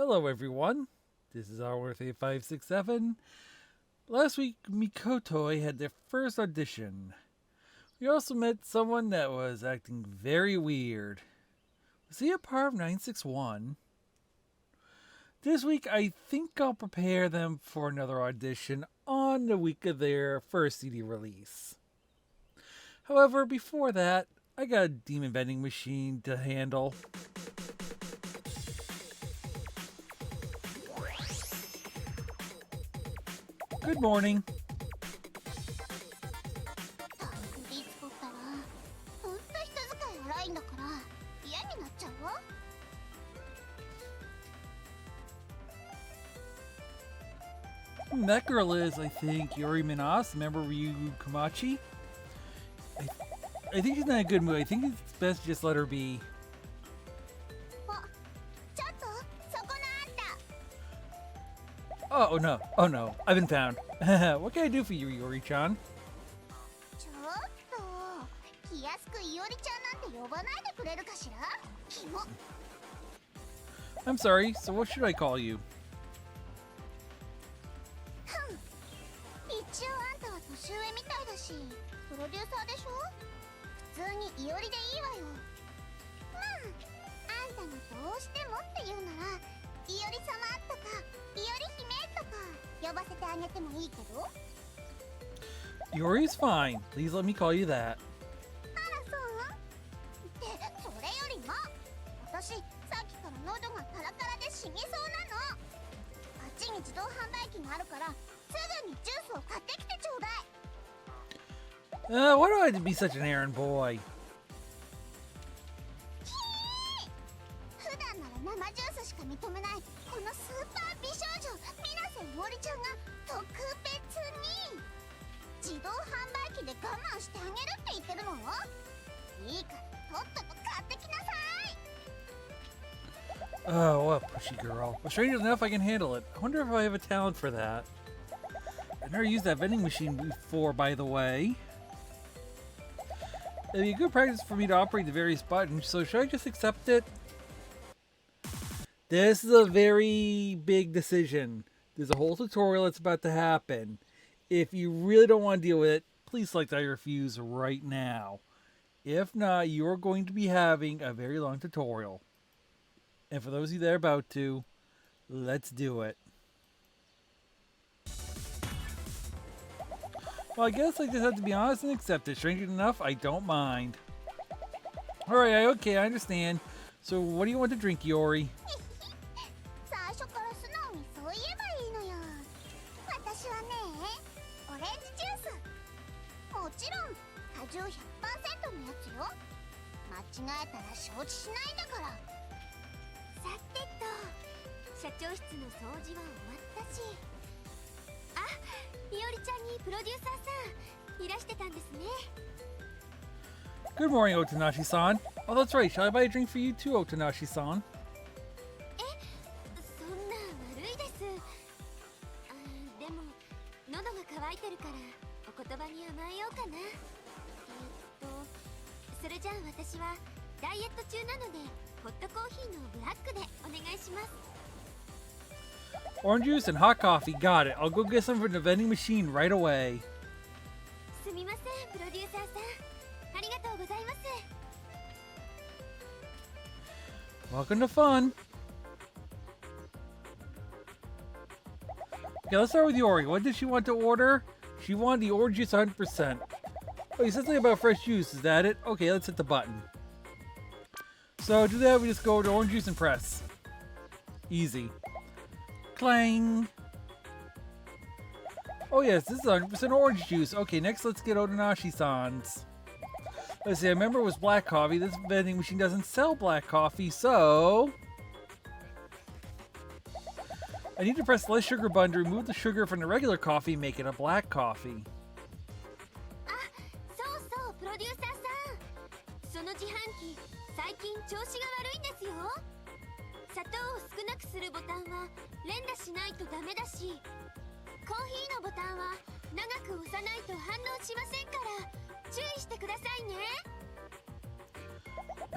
Hello everyone, this is R567. Last week, Mikotoi had their first audition. We also met someone that was acting very weird. Was he a part of 961? This week, I think I'll prepare them for another audition on the week of their first CD release. However, before that, I got a demon vending machine to handle. Good morning. That girl is, I think, Yuri Minas, member of Ryu Komachi. I think she's not in a good mood. I think it's best to just let her be. Oh no, oh no, I've been found. What can I do for you, Yuri-chan? I'm sorry, so what should I call you? Yuri's fine. Please let me call you that. Why do I have to be such an errand boy? Oh, what a pushy girl. But strange enough, I can handle it. I wonder if I have a talent for that. I've never used that vending machine before, by the way. It'd be a good practice for me to operate the various buttons, so should I just accept it? This is a very big decision. There's a whole tutorial that's about to happen. If you really don't want to deal with it, please select I refuse right now. If not, you're going to be having a very long tutorial. And for those of you that are about to, let's do it. Well, I guess I just have to be honest and accept it. Strange enough, I don't mind. Alright, okay, I understand. So what do you want to drink, Yori? Good morning, Otanashi-san. Oh, that's right. Shall I buy a drink for you too, Otanashi-san? Orange juice and hot coffee. Got it. I'll go get some from the vending machine right away. Welcome to fun. Okay, let's start with Yori. What did she want to order? She wanted the orange juice 100%. Oh, you said something about fresh juice. Is that it? Okay, let's hit the button. So to do that, we just go to orange juice and press. Easy. Clang. Oh yes, this is 100% orange juice. Okay, next let's get Otanashi-san's. Let's see, I remember it was black coffee. This vending machine doesn't sell black coffee, so I need to press the less sugar button to remove the sugar from the regular coffee and make it a black coffee.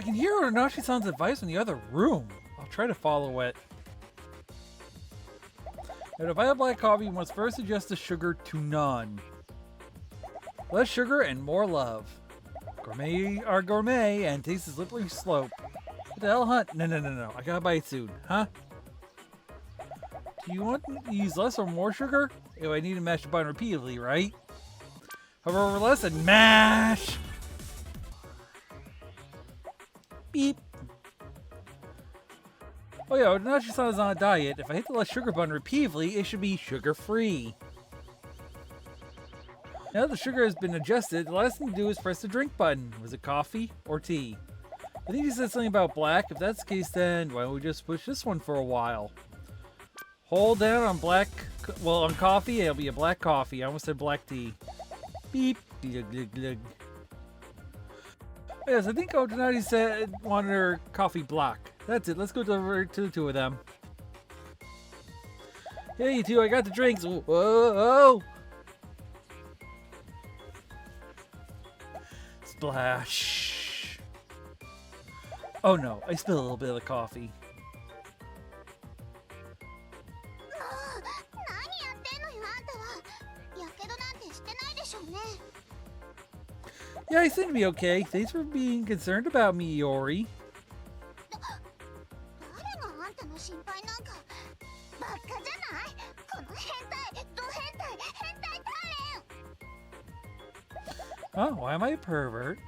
I can hear Otanashi-san's advice in the other room. I'll try to follow it. And if I have black coffee, you must first adjust the sugar to none. Less sugar and more love. Gourmet are gourmet and taste a slippery slope. What the hell, huh? No. I gotta buy it soon, huh? Do you want to use less or more sugar? If I need to mash the button repeatedly, right? Hover over less and mash! Beep. Oh yeah, Nachi-san is on a diet. If I hit the less sugar button repeatedly, it should be sugar-free. Now that the sugar has been adjusted, the last thing to do is press the drink button. Was it coffee or tea? I think he said something about black. If that's the case, then why don't we just push this one for a while? Hold down on black, well, on coffee, it'll be a black coffee. I almost said black tea. Beep. Glug, glug, glug. Yes, I think Otonati said wanted her coffee black. That's it. Let's go to the two of them. Hey, you two, I got the drinks. Whoa! Splash. Oh no, I spilled a little bit of the coffee. Yeah, I seem to be okay. Thanks for being concerned about me, Yori. Oh, why am I a pervert?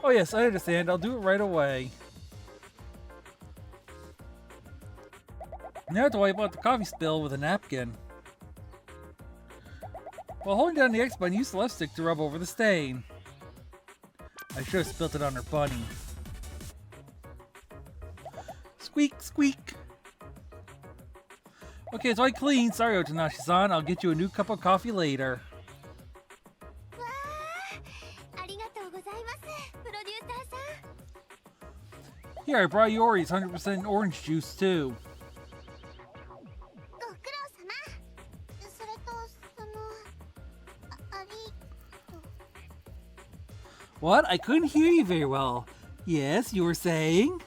Oh yes, I understand. I'll do it right away. Now I have to wipe out the coffee spill with a napkin. While holding down the X button, use the left stick to rub over the stain. I should have spilt it on her bunny. Squeak, squeak. Okay, so I clean. Sorry, Otonashi-san. I'll get you a new cup of coffee later. Here, I brought Yori's 100% orange juice, too. What? I couldn't hear you very well. Yes, you were saying?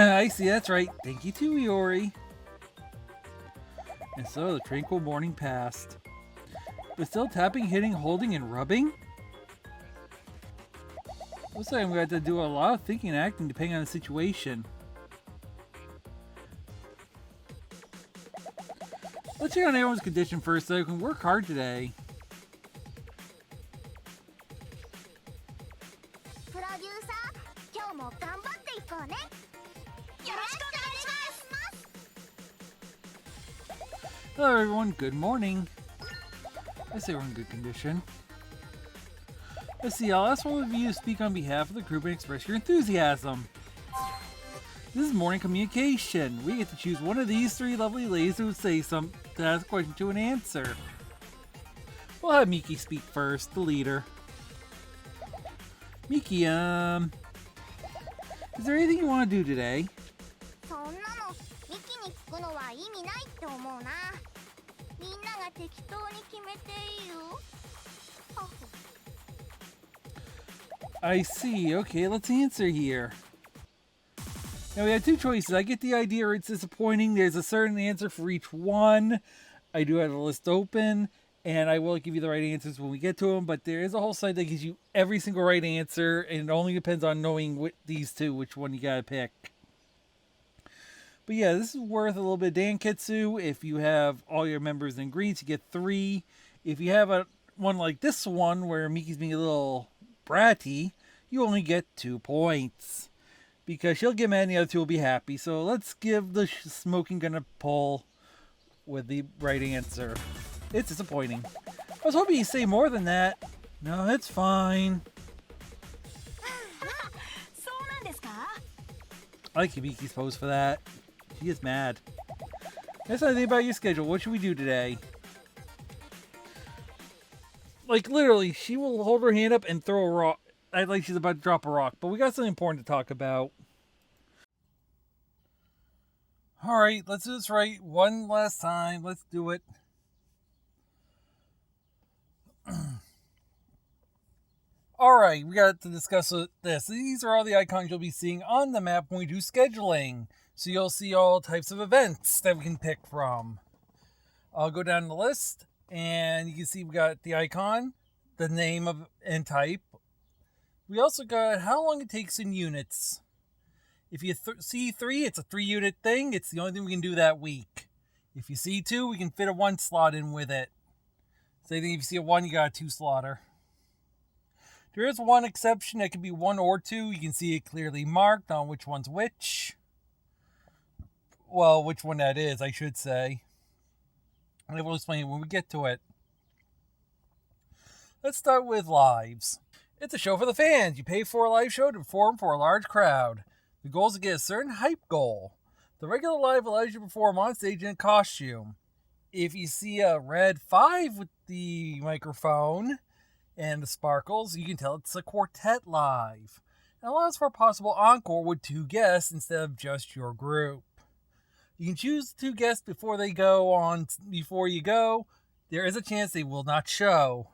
I see, that's right. Thank you too, Yori. And so the tranquil morning passed. But still tapping, hitting, holding, and rubbing? Looks like I'm going to have to do a lot of thinking and acting depending on the situation. Let's check on everyone's condition first so I can work hard today. Hello everyone, good morning. I say we're in good condition. Let's see, I'll ask one of you to speak on behalf of the group and express your enthusiasm. This is morning communication. We get to choose one of these three lovely ladies who would say something to ask a question to an answer. We'll have Miki speak first, the leader. Miki, is there anything you want to do today? I see. Okay, let's answer here. Now we have two choices. I get the idea or it's disappointing. There's a certain answer for each one. I do have the list open, and I will give you the right answers when we get to them, but there is a whole site that gives you every single right answer, and it only depends on knowing these two, which one you gotta pick. But yeah, this is worth a little bit of Danketsu. If you have all your members in greens, you get 3. If you have one like this one, where Miki's being a little bratty, you only get 2 points. Because she'll get mad and the other 2 will be happy. So let's give the smoking gun a pull with the right answer. It's disappointing. I was hoping you'd say more than that. No, it's fine. I like Miki's pose for that. She is mad. That's something about your schedule. What should we do today? Like, literally, she will hold her hand up and throw a rock. Like she's about to drop a rock. But we got something important to talk about. Alright, let's do this right one last time. Let's do it. Alright, we got to discuss this. These are all the icons you'll be seeing on the map when we do scheduling. So you'll see all types of events that we can pick from. I'll go down the list, and you can see we got the icon, the name of and type. We also got how long it takes in units. If you see 3, it's a 3-unit thing. It's the only thing we can do that week. If you see 2, we can fit a 1 slot in with it. Same thing, if you see a 1, you got a 2 slotter. There is one exception. It could be 1 or 2. You can see it clearly marked on which one's which. Well, which one that is, I should say. I will explain it when we get to it. Let's start with lives. It's a show for the fans. You pay for a live show to perform for a large crowd. The goal is to get a certain hype goal. The regular live allows you to perform on stage in a costume. If you see a red 5 with the microphone and the sparkles, you can tell it's a quartet live. It allows for a possible encore with 2 guests instead of just your group. You can choose 2 guests before you go. There is a chance they will not show.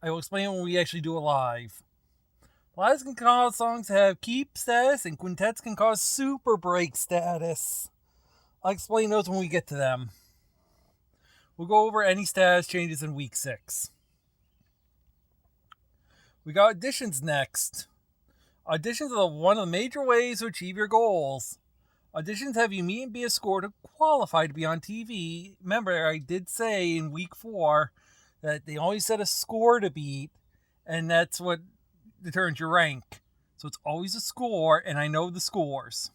I will explain when we actually do a live. Lives can cause songs to have keep status, and quintets can cause super break status. I'll explain those when we get to them. We'll go over any status changes in week 6. We got auditions next. Auditions are one of the major ways to achieve your goals. Auditions have you meet and be a score to qualify to be on TV. Remember, I did say in week 4 that they always set a score to beat, and that's what determines your rank. So it's always a score, and I know the scores.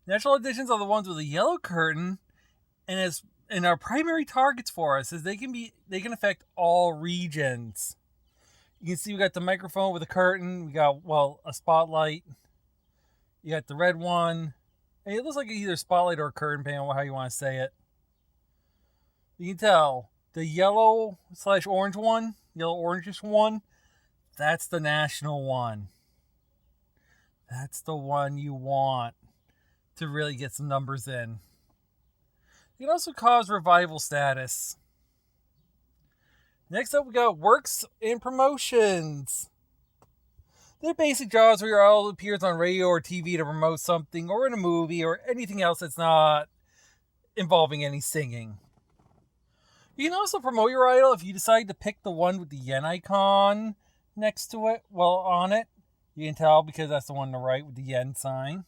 National auditions are the ones with a yellow curtain, and our primary targets for us is they can affect all regions. You can see we got the microphone with a curtain. We got a spotlight. You got the red one. And it looks like either spotlight or a curtain, depending on how you want to say it. You can tell the yellow/orange one, yellow-orangish one, that's the national one. That's the one you want to really get some numbers in. It can also cause revival status. Next up, we got works and promotions. They're basic jobs where your idol appears on radio or TV to promote something, or in a movie, or anything else that's not involving any singing. You can also promote your idol if you decide to pick the one with the yen icon next to it, on it. You can tell because that's the one on the right with the yen sign.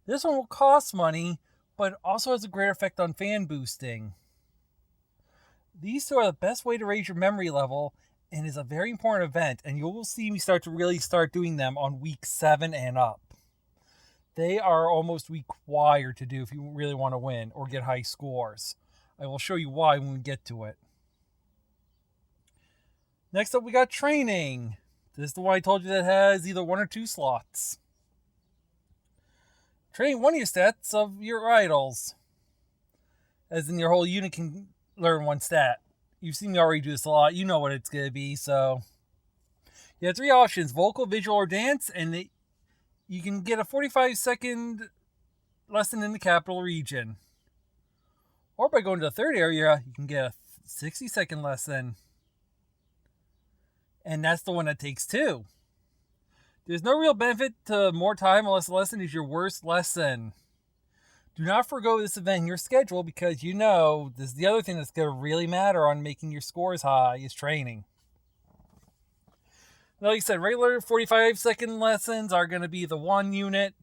This one will cost money, but also has a great effect on fan boosting. These 2 are the best way to raise your memory level, and is a very important event, and you will see me start doing them on week 7 and up. They are almost required to do if you really want to win or get high scores. I will show you why when we get to it. Next up, we got training. This is the one I told you that has either 1 or 2 slots. Train one of your stats of your idols. As in your whole unit can learn 1 stat. You've seen me already do this a lot. You know what it's going to be, so. You have 3 options, vocal, visual, or dance, and you can get a 45-second lesson in the capital region. Or by going to the 3rd area, you can get a 60-second lesson. And that's the one that takes 2. There's no real benefit to more time unless the lesson is your worst lesson. Do not forgo this event in your schedule because this is the other thing that's going to really matter on making your scores high is training. Like I said, regular 45-second lessons are going to be the 1 unit.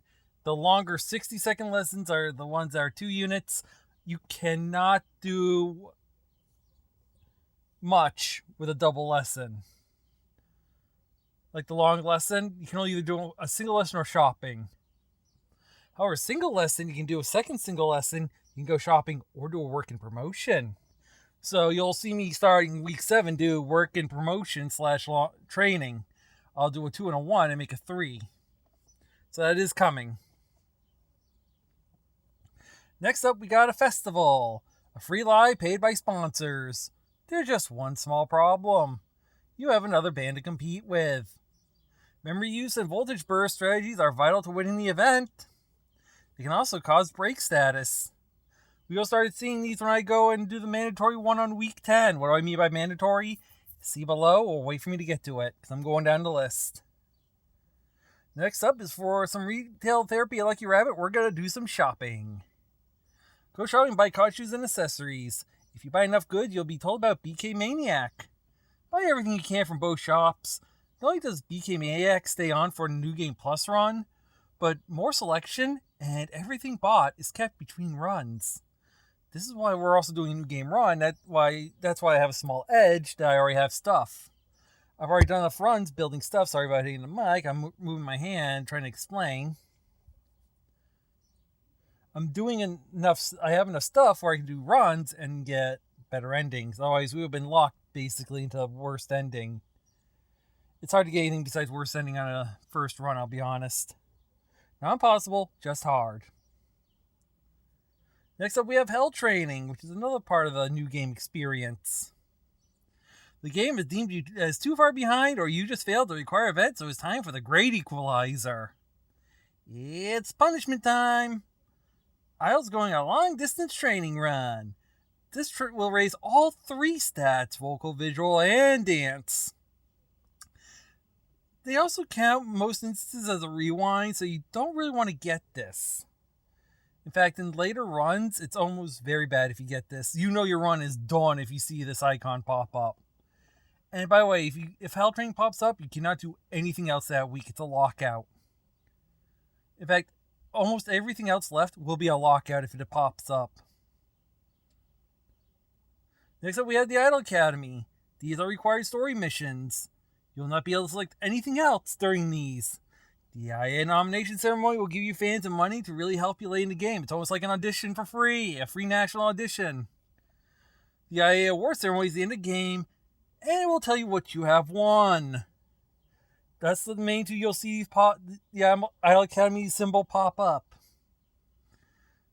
The longer 60-second lessons are the ones that are 2 units. You cannot do much with a double lesson. Like the long lesson, you can only either do a single lesson or shopping. However, single lesson, you can do a second single lesson, you can go shopping, or do a work and promotion. So you'll see me starting week 7 do work and promotion / training. I'll do a 2 and a 1 and make a 3. So that is coming. Next up, we got a festival. A free live paid by sponsors. There's just one small problem. You have another band to compete with. Memory use and voltage burst strategies are vital to winning the event. They can also cause break status. We all started seeing these when I go and do the mandatory one on week 10. What do I mean by mandatory? See below or wait for me to get to it, because I'm going down the list. Next up is for some retail therapy at Lucky Rabbit. We're going to do some shopping. Go shopping, buy car shoes and accessories. If you buy enough goods, you'll be told about BK Maniac. Buy everything you can from both shops. Not only does BK Maniac stay on for a New Game Plus run, but more selection and everything bought is kept between runs. This is why we're also doing a New Game Run. That's why I have a small edge that I already have stuff. I've already done enough runs building stuff. Sorry about hitting the mic. I'm moving my hand trying to explain. I'm doing enough. I have enough stuff where I can do runs and get better endings. Otherwise, we would have been locked basically into the worst ending. It's hard to get anything besides worst ending on a first run, I'll be honest. Not impossible, just hard. Next up, we have Hell Training, which is another part of the new game experience. The game has deemed you as too far behind, or you just failed the required event, so it's time for the Great Equalizer. It's punishment time. Idol's going on a long-distance training run. This trip will raise all 3 stats, vocal, visual, and dance. They also count most instances as a rewind, so you don't really want to get this. In fact, in later runs, it's almost very bad if you get this. You know your run is done if you see this icon pop up. And by the way, if Hell Training pops up, you cannot do anything else that week. It's a lockout. In fact, almost everything else left will be a lockout if it pops up. Next up, we have the Idol Academy. These are required story missions. You'll not be able to select anything else during these. The IA nomination ceremony will give you fans and money to really help you late in the game. It's almost like an audition for free, a free national audition. The IA award ceremony is the end of the game, and it will tell you what you have won. That's the main two you'll see the Idol Academy symbol pop up.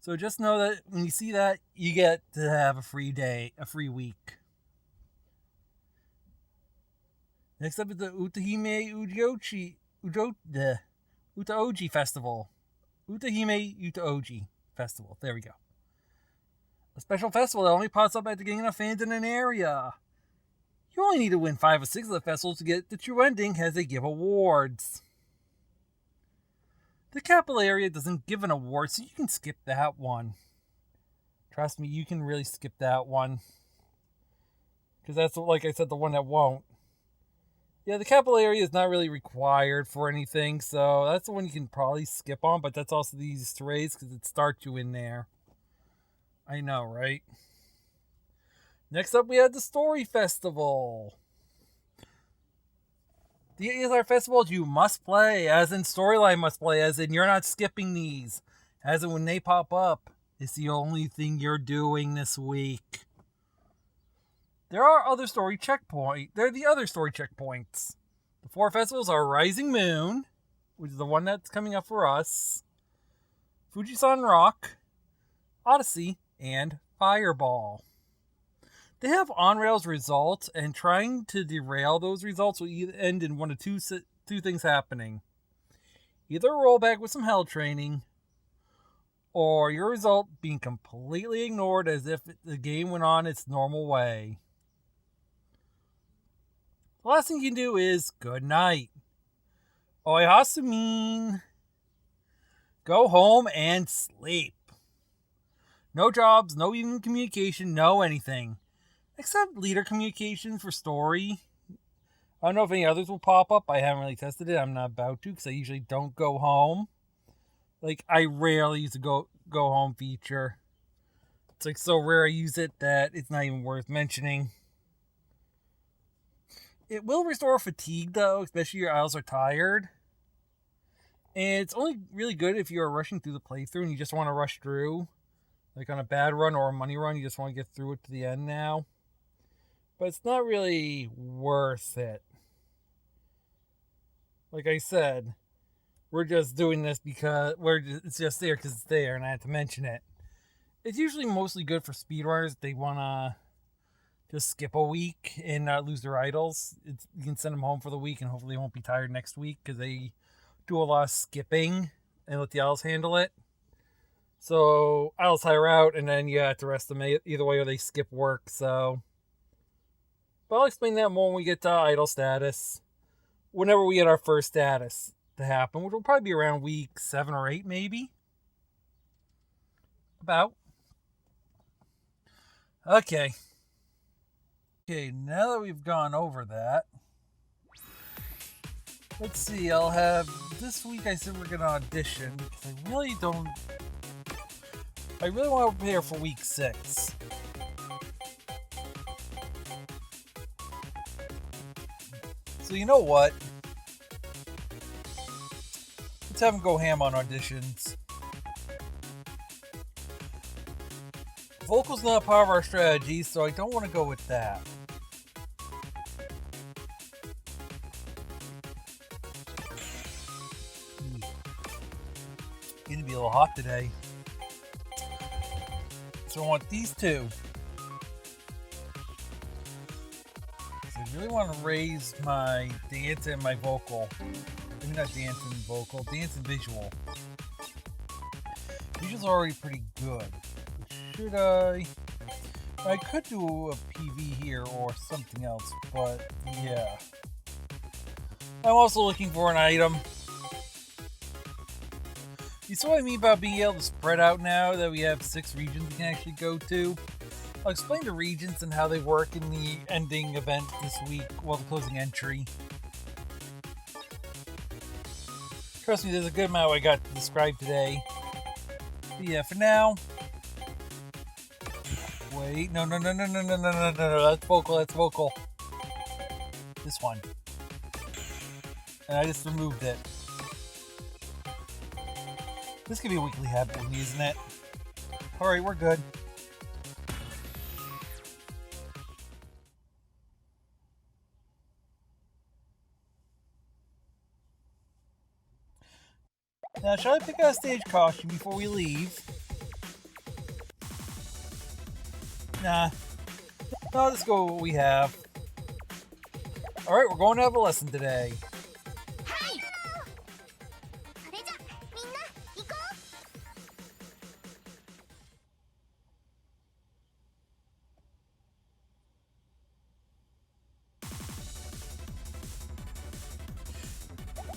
So just know that when you see that, you get to have a free day, a free week. Next up is the Utahime Utaoji Festival. Utahime Utaoji Festival. There we go. A special festival that only pops up after getting enough fans in an area. You only need to win 5 or 6 of the festivals to get the true ending as they give awards. The capital area doesn't give an award, so you can skip that one. Trust me, you can really skip that one. Because that's, like I said, the one that won't. Yeah, the capital area is not really required for anything, so that's the one you can probably skip on, but that's also the easiest to raise because it starts you in there. I know, right? Next up, we have the Story Festival. These are festivals you must play, as in storyline must play, as in you're not skipping these. As in when they pop up, it's the only thing you're doing this week. There are other story checkpoints. They're the other story checkpoints. The 4 festivals are Rising Moon, which is the one that's coming up for us, Fujisan Rock, Odyssey, and Fireball. They have on-rails results, and trying to derail those results will either end in one of two things happening. Either a rollback with some Hell Training, or your result being completely ignored as if the game went on its normal way. The last thing you can do is good night. Oi Hasumin. Go home and sleep. No jobs, no even communication, no anything. Except leader communication for story. I don't know if any others will pop up. I haven't really tested it. I'm not about to because I usually don't go home. Like, I rarely use the go home feature. It's like so rare I use it that it's not even worth mentioning. It will restore fatigue though, especially if your idols are tired. And it's only really good if you're rushing through the playthrough and you just want to rush through. Like on a bad run or a money run, you just want to get through it to the end now. But it's not really worth it. Like I said, we're just doing this because it's just there because it's there and I had to mention it. It's usually mostly good for speedrunners. They want to just skip a week and not lose their idols. You can send them home for the week and hopefully they won't be tired next week because they do a lot of skipping and let the idols handle it. So idols hire out and then you have to rest them either way or they skip work. So, but I'll explain that more when we get to idol status. Whenever we get our first status to happen, which will probably be around week 7 or 8 maybe. About. Okay, now that we've gone over that, let's see, I'll have, this week I said we're going to audition, because I really want to prepare for week 6. So you know what? Let's have them go ham on auditions. Vocal's not part of our strategy, so I don't want to go with that. It's gonna be a little hot today. So I want these two. So I really want to raise my dance and my vocal. I mean, not dance and vocal, dance and visual. Visual's already pretty good. Should I could do a PV here or something else, but yeah. I'm also looking for an item. You see what I mean about being able to spread out now that we have 6 regions we can actually go to? I'll explain the regions and how they work in the ending event this week, well, the closing entry. Trust me, there's a good amount I got to describe today. But yeah, for now... Wait, no, that's vocal. This one. And I just removed it. This could be a weekly habit with me, isn't it? Alright, we're good. Now, should I pick out a stage costume before we leave? Nah. No, let's go with what we have. Alright, we're going to have a lesson today.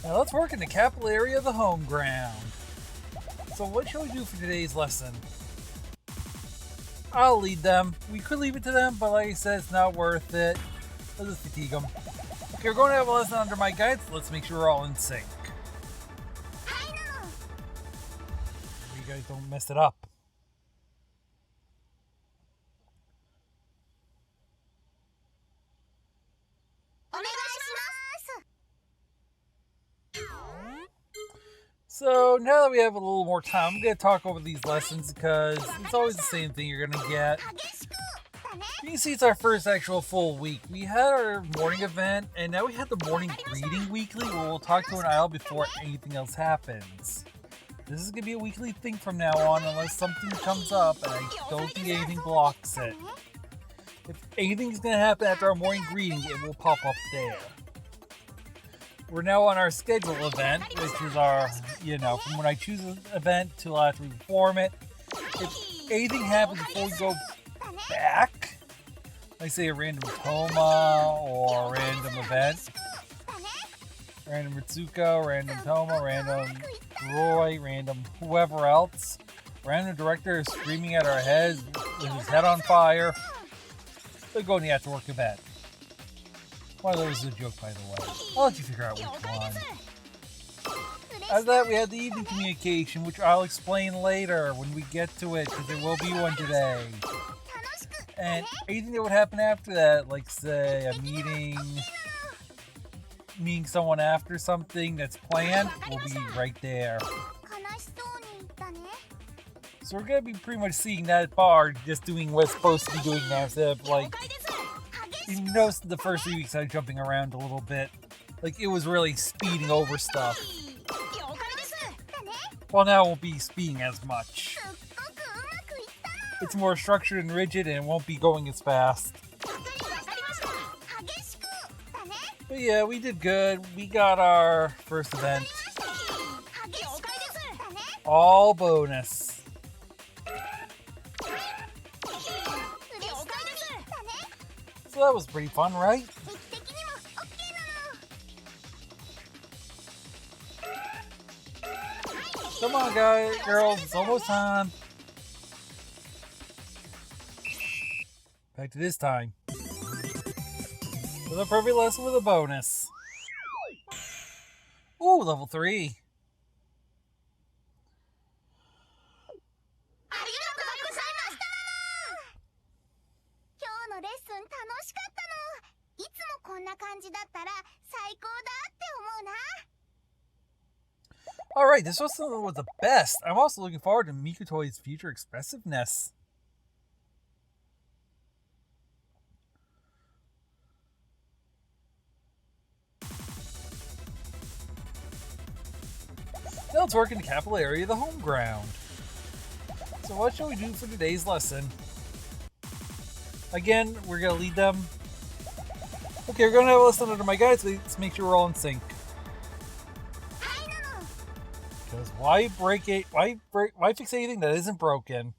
Now let's work in the capital area of the home ground. So what shall we do for today's lesson? I'll lead them. We could leave it to them, but like I said, it's not worth it. Let's just fatigue them. Okay, we're going to have a lesson under my guides. Let's make sure we're all in sync. You guys don't mess it up. So now that we have a little more time, I'm going to talk over these lessons because it's always the same thing you're going to get. You can see it's our first actual full week. We had our morning event, and now we have the morning greeting weekly where we'll talk to an idol before anything else happens. This is going to be a weekly thing from now on unless something comes up, and I don't think anything blocks it. If anything's going to happen after our morning greeting, it will pop up there. We're now on our schedule event, which is our, from when I choose an event till after we perform it. If anything happens before we go back, like say a random Toma or a random event, random Ritsuko, random Toma, random Roy, random whoever else, random director is screaming at our heads with his head on fire, they'll go in the after work event. One of those is a joke, by the way. I'll let you figure out which one. After that, we had the evening communication, which I'll explain later when we get to it, because there will be one today. And anything that would happen after that, like say a meeting someone after something that's planned, will be right there. So we're going to be pretty much seeing that bar just doing what it's supposed to be doing now, instead of like... You noticed the first 3 weeks I was jumping around a little bit. Like, it was really speeding over stuff. Well, now it won't be speeding as much. It's more structured and rigid, and it won't be going as fast. But yeah, we did good. We got our first event. All bonus. So that was pretty fun, right? Come on, guys, girls, it's almost time. Back to this time. With a perfect lesson with a bonus. Ooh, level 3. Alright, this was the best. I'm also looking forward to Mikotoi's future expressiveness. Now let's work in the capital area of the home ground. So what shall we do for today's lesson? Again, we're going to lead them. Okay, we're going to have a lesson under my guide, so let's make sure we're all in sync. Because why break it? Why fix anything that isn't broken?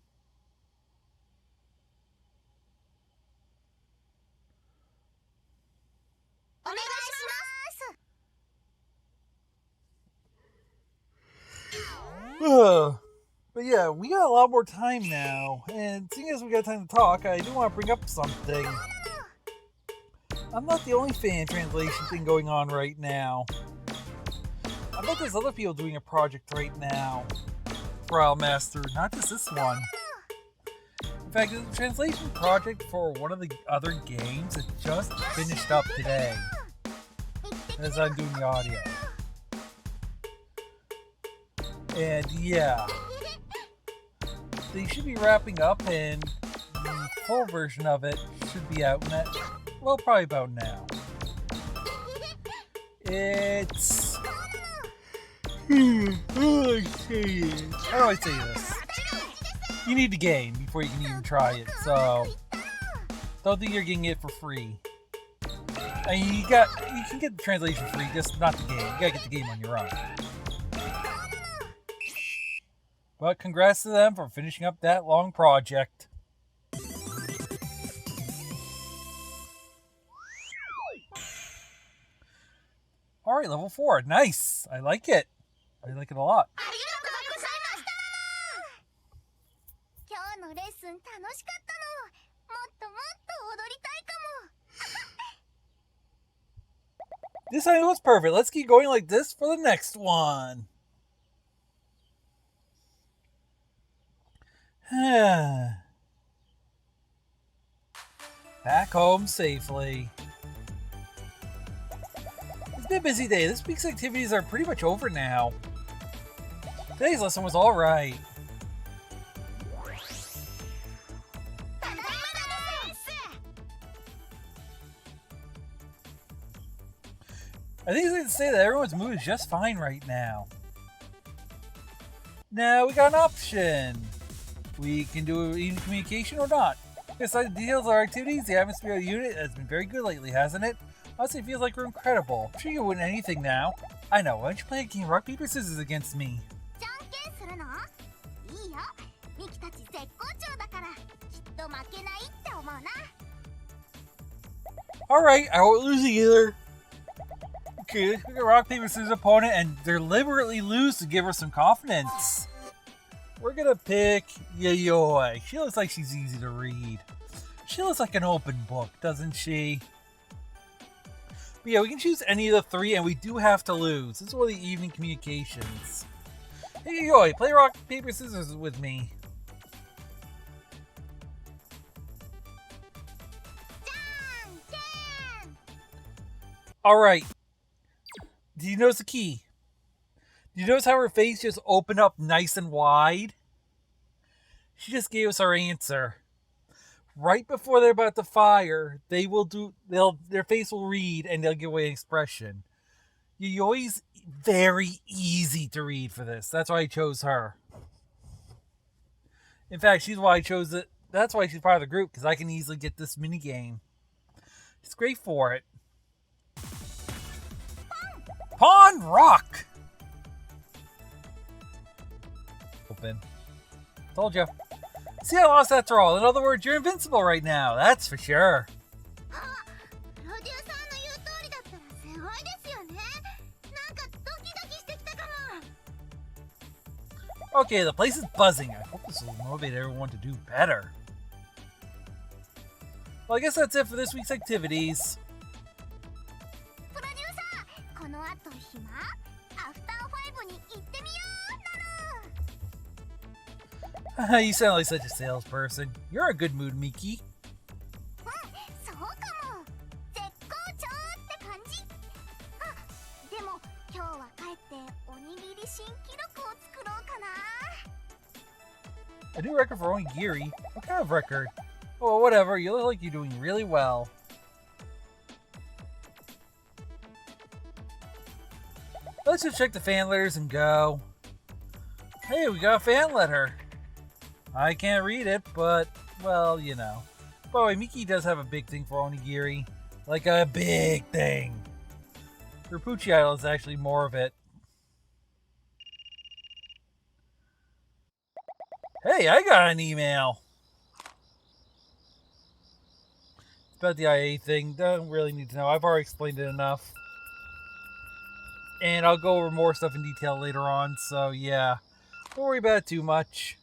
But yeah, we got a lot more time now, and seeing as we got time to talk, I do want to bring up something. I'm not the only fan translation thing going on right now. I bet there's other people doing a project right now for Idolmaster, not just this one. In fact, there's a translation project for one of the other games that just finished up today, as I'm doing the audio. And yeah, they should be wrapping up, and the full version of it should be out well, probably about now. It's... how do I say this? You need the game before you can even try it, so don't think you're getting it for free. I mean, you can get the translation free, just not the game. You gotta get the game on your own. But congrats to them for finishing up that long project. Alright, level 4. Nice! I like it. I like it a lot. This time was perfect. Let's keep going like this for the next one. Back home safely. It's been a busy day. This week's activities are pretty much over now. Today's lesson was alright. I think it's safe to say that everyone's mood is just fine right now. Now we got an option. We can do even communication or not. Besides the details of our activities, the atmosphere of the unit has been very good lately, hasn't it? Honestly, it feels like we're incredible. I'm sure you wouldn't anything now. I know, why don't you play a game rock, paper, scissors against me? Alright, I won't lose either. Okay, let's pick a rock, paper, scissors opponent and deliberately lose to give her some confidence. We're gonna pick Yayoi. She looks like she's easy to read. She looks like an open book, doesn't she? But yeah, we can choose any of the three, and we do have to lose. This is one of the evening communications. Hey Yayoi, play rock, paper, scissors with me. Alright. Did you notice the key? Did you notice how her face just opened up nice and wide? She just gave us our answer. Right before they're about to fire, their face will read and they'll give away an expression. Yayoi's very easy to read for this. That's why I chose her. In fact, she's why I chose it. That's why she's part of the group, because I can easily get this mini game. It's great for it. upon rock. Open. Told you. See, I lost after all. In other words, you're invincible right now. That's for sure. Okay, the place is buzzing. I hope this will motivate everyone to do better. Well, I guess that's it for this week's activities. You sound like such a salesperson. You're a good mood, Miki. A new record for onigiri? What kind of record? Oh, whatever. You look like you're doing really well. Let's just check the fan letters and go. Hey, we got a fan letter. I can't read it, but, well, you know. By the way, Miki does have a big thing for onigiri. Like a big thing. Rapucci Idol is actually more of it. Hey, I got an email. It's about the IA thing. Don't really need to know. I've already explained it enough. And I'll go over more stuff in detail later on. So, yeah. Don't worry about it too much.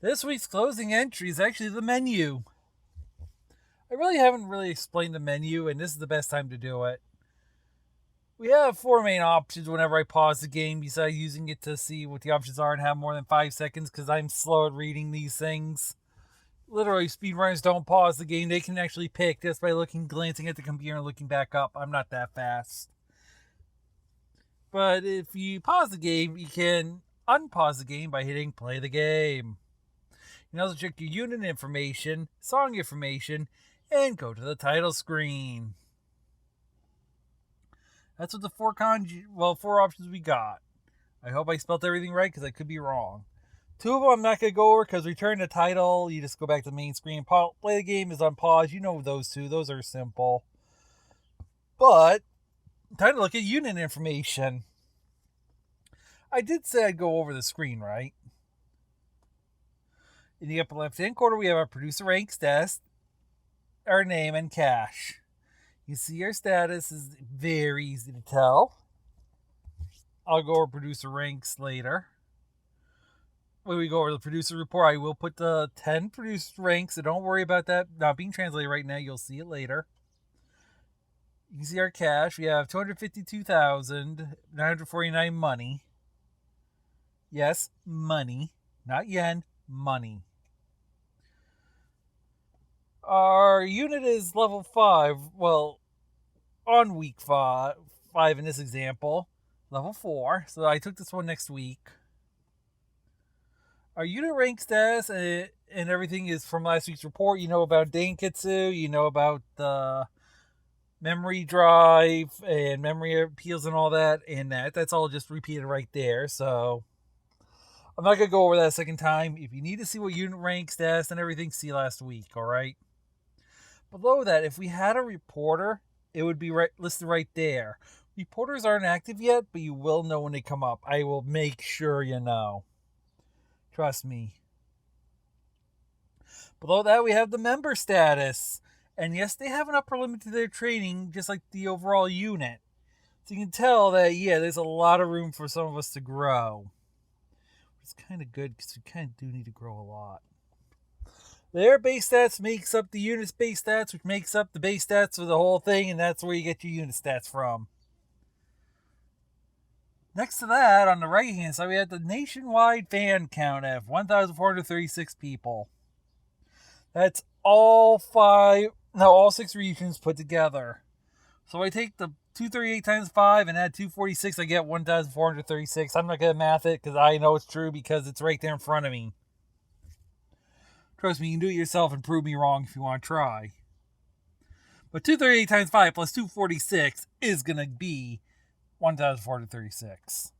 This week's closing entry is actually the menu. I really haven't explained the menu, and this is the best time to do it. We have 4 main options whenever I pause the game, besides using it to see what the options are and have more than 5 seconds, because I'm slow at reading these things. Literally, speedrunners don't pause the game. They can actually pick just by glancing at the computer and looking back up. I'm not that fast. But if you pause the game, you can unpause the game by hitting play the game. You can also check your unit information, song information, and go to the title screen. That's what the 4 options we got. I hope I spelled everything right because I could be wrong. 2 of them I'm not going to go over because return the title, you just go back to the main screen. Play the game is on pause. You know those 2. Those are simple. But, time to look at unit information. I did say I'd go over the screen, right? In the upper left-hand corner, we have our producer rank status, our name, and cash. You see our status is very easy to tell. I'll go over producer ranks later. When we go over the producer report, I will put the 10 producer ranks, so don't worry about that not being translated right now. You'll see it later. You can see our cash. We have 252,949 money. Yes, money. Not yen, money. Our unit is level 5. Well, on week 5 in this example. Level 4. So I took this one next week. Our unit rank status and everything is from last week's report. You know about Danketsu. You know about the memory drive and memory appeals and all that. And that's all just repeated right there. So I'm not going to go over that a second time. If you need to see what unit rank status and everything, see last week. Alright? Below that, if we had a reporter, it would be listed right there. Reporters aren't active yet, but you will know when they come up. I will make sure you know. Trust me. Below that, we have the member status. And yes, they have an upper limit to their training, just like the overall unit. So you can tell that, yeah, there's a lot of room for some of us to grow. It's kind of good, because we kind of do need to grow a lot. Their base stats makes up the unit's base stats, which makes up the base stats for the whole thing, and that's where you get your unit stats from. Next to that, on the right-hand side, we have the nationwide fan count of 1,436 people. That's all 6 regions put together. So I take the 238 times 5 and add 246, I get 1,436. I'm not going to math it because I know it's true because it's right there in front of me. Trust me, you can do it yourself and prove me wrong if you want to try. But 238 times 5 plus 246 is going to be 1,436.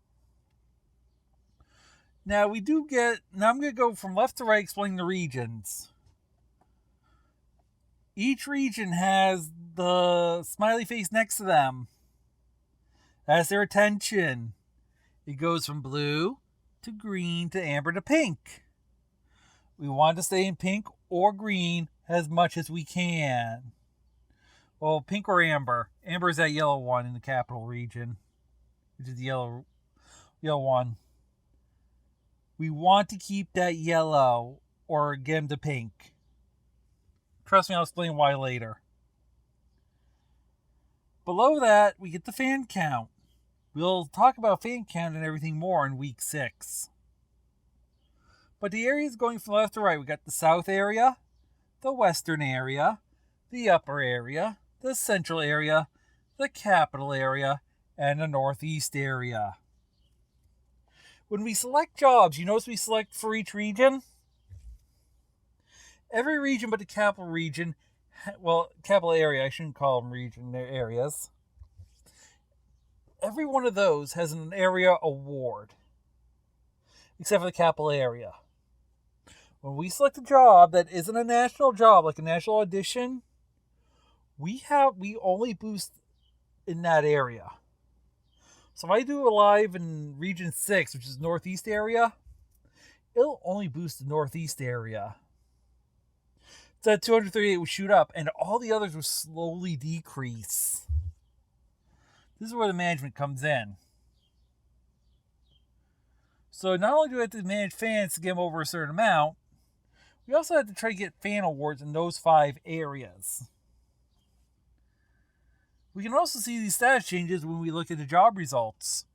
Now I'm going to go from left to right explaining the regions. Each region has the smiley face next to them. That's their attention. It goes from blue to green to amber to pink. We want to stay in pink or green as much as we can. Well, pink or amber. Amber is that yellow one in the capital region, which is the yellow one. We want to keep that yellow or get them to pink. Trust me, I'll explain why later. Below that, we get the fan count. We'll talk about fan count and everything more in week 6. But the areas going from left to right, we got the south area, the western area, the upper area, the central area, the capital area, and the northeast area. When we select jobs, you notice we select for each region? Every region but the capital region, capital area, I shouldn't call them region, they're areas. Every one of those has an area award, except for the capital area. When we select a job that isn't a national job, like a national audition, we only boost in that area. So if I do a live in region 6, which is northeast area, it'll only boost the northeast area. So that 238 would shoot up, and all the others would slowly decrease. This is where the management comes in. So not only do we have to manage fans to get them over a certain amount, we also have to try to get fan awards in those 5 areas. We can also see these status changes when we look at the job results.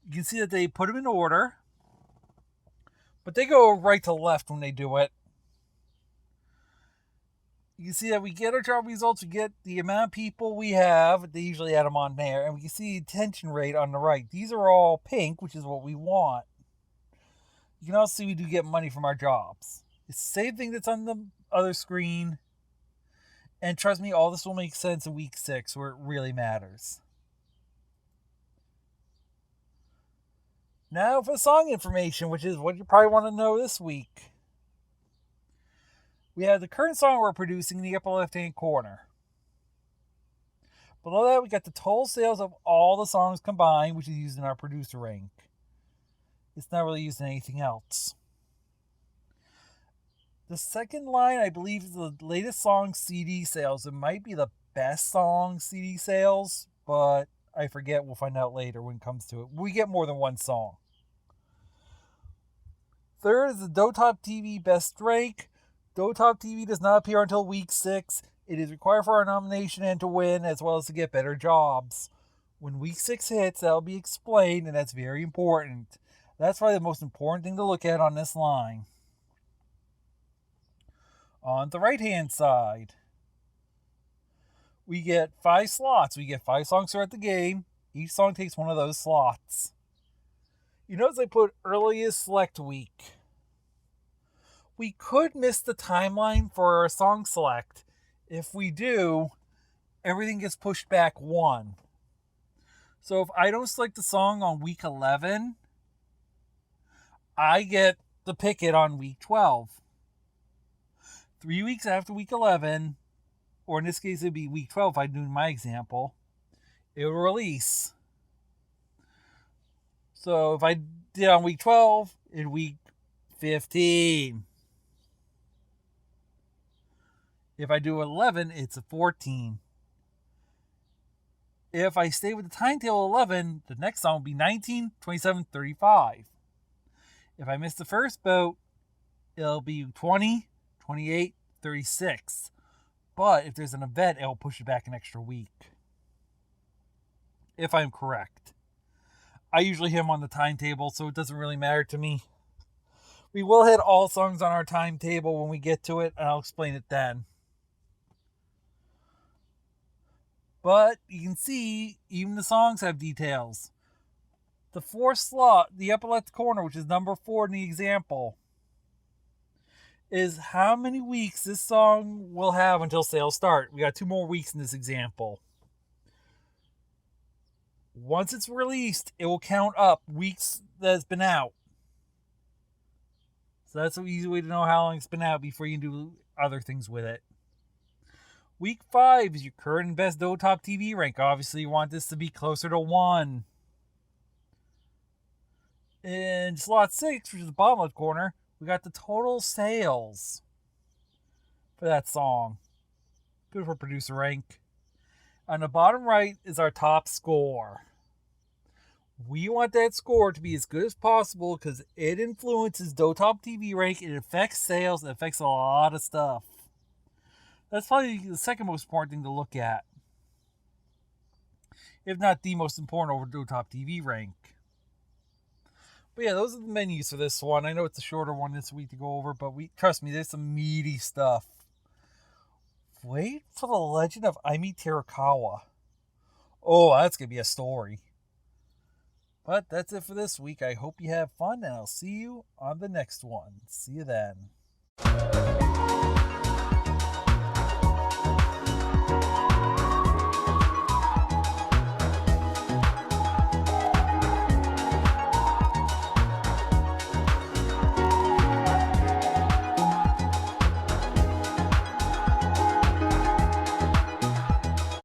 You can see that they put them in order, but they go right to left when they do it. You can see that we get our job results, we get the amount of people we have, they usually add them on there, and we can see the attention rate on the right. These are all pink, which is what we want. You can also see we do get money from our jobs. It's the same thing that's on the other screen, and trust me, all this will make sense in week 6, where it really matters. Now for the song information, which is what you probably want to know this week. We have the current song we're producing in the upper left-hand corner. Below that, we got the total sales of all the songs combined, which is used in our producer rank. It's not really used in anything else. The second line, I believe, is the latest song CD sales. It might be the best song CD sales, but I forget. We'll find out later when it comes to it. We get more than one song. Third is the Dotop TV Best Rank. Dotop TV does not appear until week 6. It is required for our nomination and to win, as well as to get better jobs. When week 6 hits, that'll be explained, and that's very important. That's probably the most important thing to look at on this line. On the right-hand side, we get 5 slots. We get 5 songs throughout the game. Each song takes one of those slots. You notice I put earliest select week. We could miss the timeline for our song select. If we do, everything gets pushed back 1. So if I don't select the song on week 11, I get to pick it on week 12. 3 weeks after week 11, or in this case it'd be week 12 if I do my example, it will release. So if I did on week 12, in week 15. If I do 11, it's a 14. If I stay with the timetable 11, the next song will be 19, 27, 35. If I miss the first boat, it'll be 20, 28, 36. But if there's an event, it'll push it back an extra week. If I'm correct. I usually hit them on the timetable, so it doesn't really matter to me. We will hit all songs on our timetable when we get to it, and I'll explain it then. But you can see, even the songs have details. The 4th slot, the upper left corner, which is number 4 in the example, is how many weeks this song will have until sales start. We got 2 more weeks in this example. Once it's released, it will count up weeks that it's been out. So that's an easy way to know how long it's been out before you can do other things with it. Week 5 is your current and best Top TV rank. Obviously, you want this to be closer to 1. In slot 6, which is the bottom left corner, we got the total sales for that song. Good for producer rank. On the bottom right is our top score. We want that score to be as good as possible because it influences Top TV rank, it affects sales, it affects a lot of stuff. That's probably the second most important thing to look at, if not the most important over Top TV rank. But yeah, those are the menus for this one. I know it's a shorter one this week to go over, but trust me, there's some meaty stuff. Wait for the legend of Aimi Terakawa. Oh, that's going to be a story. But that's it for this week. I hope you have fun, and I'll see you on the next one. See you then.